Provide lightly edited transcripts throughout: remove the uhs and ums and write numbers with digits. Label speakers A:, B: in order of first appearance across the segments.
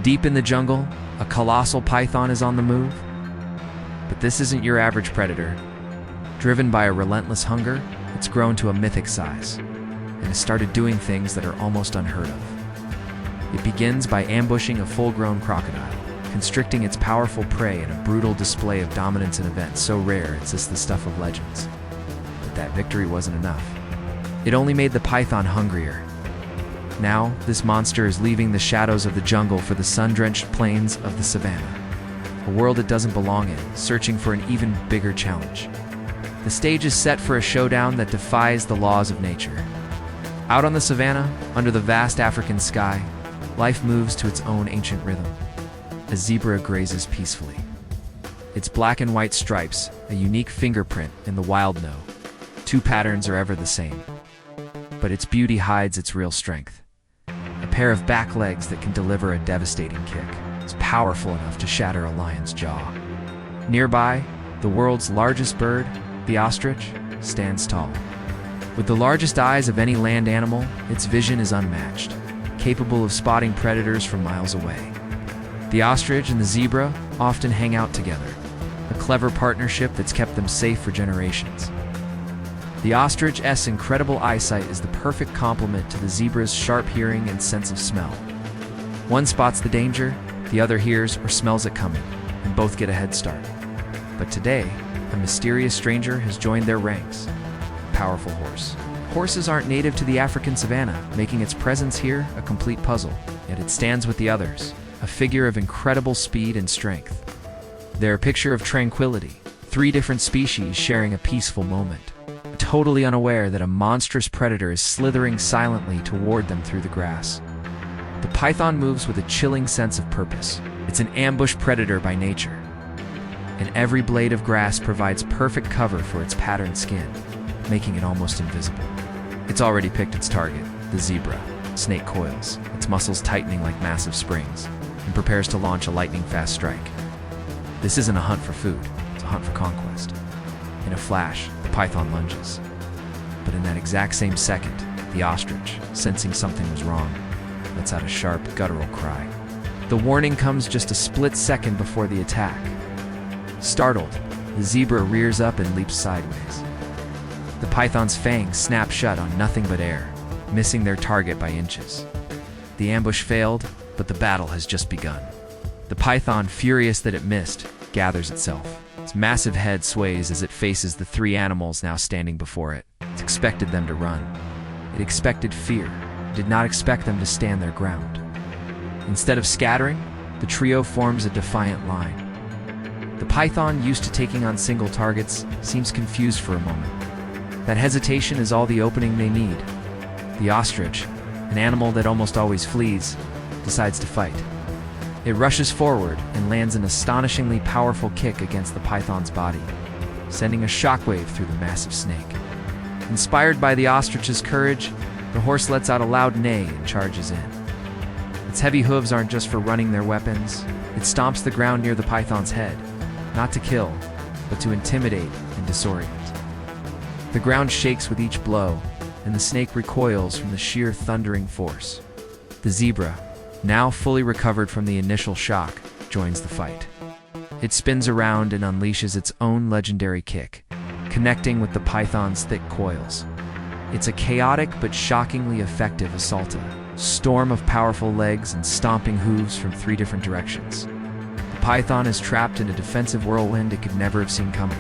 A: Deep in the jungle, a colossal python is on the move. But this isn't your average predator. Driven by a relentless hunger, it's grown to a mythic size, and has started doing things that are almost unheard of. It begins by ambushing a full-grown crocodile, constricting its powerful prey in a brutal display of dominance in events so rare it's just the stuff of legends. But that victory wasn't enough. It only made the python hungrier. Now, this monster is leaving the shadows of the jungle for the sun-drenched plains of the savannah, a world it doesn't belong in, searching for an even bigger challenge. The stage is set for a showdown that defies the laws of nature. Out on the savannah, under the vast African sky, life moves to its own ancient rhythm. A zebra grazes peacefully. Its black and white stripes, a unique fingerprint in the wild know. Two patterns are ever the same. But its beauty hides its real strength. A pair of back legs that can deliver a devastating kick. It's powerful enough to shatter a lion's jaw. Nearby, the world's largest bird, the ostrich, stands tall. With the largest eyes of any land animal, its vision is unmatched, capable of spotting predators from miles away. The ostrich and the zebra often hang out together, a clever partnership that's kept them safe for generations. The ostrich's incredible eyesight is the perfect complement to the zebra's sharp hearing and sense of smell. One spots the danger, the other hears or smells it coming, and both get a head start. But today, a mysterious stranger has joined their ranks, a powerful horse. Horses aren't native to the African savanna, making its presence here a complete puzzle, yet it stands with the others, a figure of incredible speed and strength. They're a picture of tranquility, three different species sharing a peaceful moment, totally unaware that a monstrous predator is slithering silently toward them through the grass. The python moves with a chilling sense of purpose. It's an ambush predator by nature, and every blade of grass provides perfect cover for its patterned skin, making it almost invisible. It's already picked its target, the zebra. Snake coils, its muscles tightening like massive springs, and prepares to launch a lightning-fast strike. This isn't a hunt for food, it's a hunt for conquest. In a flash, the python lunges. But in that exact same second, the ostrich, sensing something was wrong, lets out a sharp, guttural cry. The warning comes just a split second before the attack. Startled, the zebra rears up and leaps sideways. The python's fangs snap shut on nothing but air, missing their target by inches. The ambush failed, but the battle has just begun. The python, furious that it missed, gathers itself. Its massive head sways as it faces the three animals now standing before it. It expected them to run. It expected fear. It did not expect them to stand their ground. Instead of scattering, the trio forms a defiant line. The python, used to taking on single targets, seems confused for a moment. That hesitation is all the opening they need. The ostrich, an animal that almost always flees, decides to fight. It rushes forward and lands an astonishingly powerful kick against the python's body, sending a shockwave through the massive snake. Inspired by the ostrich's courage, the horse lets out a loud neigh and charges in. Its heavy hooves aren't just for running their weapons. It stomps the ground near the python's head, not to kill, but to intimidate and disorient. The ground shakes with each blow, and the snake recoils from the sheer thundering force. The zebra, now fully recovered from the initial shock, joins the fight. It spins around and unleashes its own legendary kick, connecting with the python's thick coils. It's a chaotic but shockingly effective assault, a storm of powerful legs and stomping hooves from three different directions. The python is trapped in a defensive whirlwind it could never have seen coming.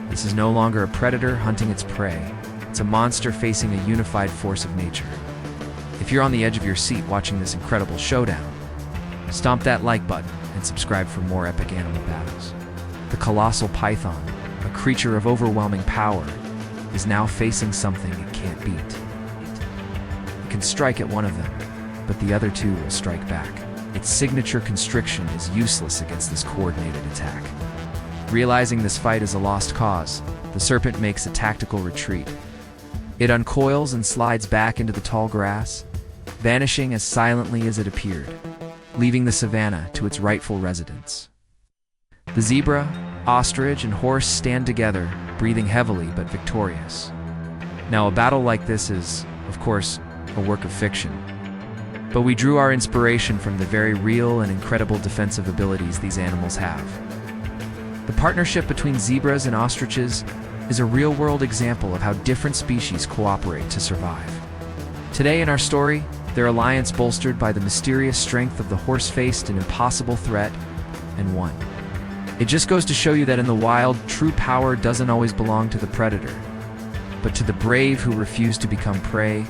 A: This is no longer a predator hunting its prey. It's a monster facing a unified force of nature. If you're on the edge of your seat watching this incredible showdown, stomp that like button and subscribe for more epic animal battles. The colossal python, a creature of overwhelming power, is now facing something it can't beat. It can strike at one of them, but the other two will strike back. Its signature constriction is useless against this coordinated attack. Realizing this fight is a lost cause, the serpent makes a tactical retreat. It uncoils and slides back into the tall grass, vanishing as silently as it appeared, leaving the savannah to its rightful residence. The zebra, ostrich, and horse stand together, breathing heavily but victorious. Now, a battle like this is, of course, a work of fiction. but we drew our inspiration from the very real and incredible defensive abilities these animals have. The partnership between zebras and ostriches is a real-world example of how different species cooperate to survive. Today in our story, their alliance bolstered by the mysterious strength of the horse faced an impossible threat and won. It just goes to show you that in the wild, true power doesn't always belong to the predator, but to the brave who refuse to become prey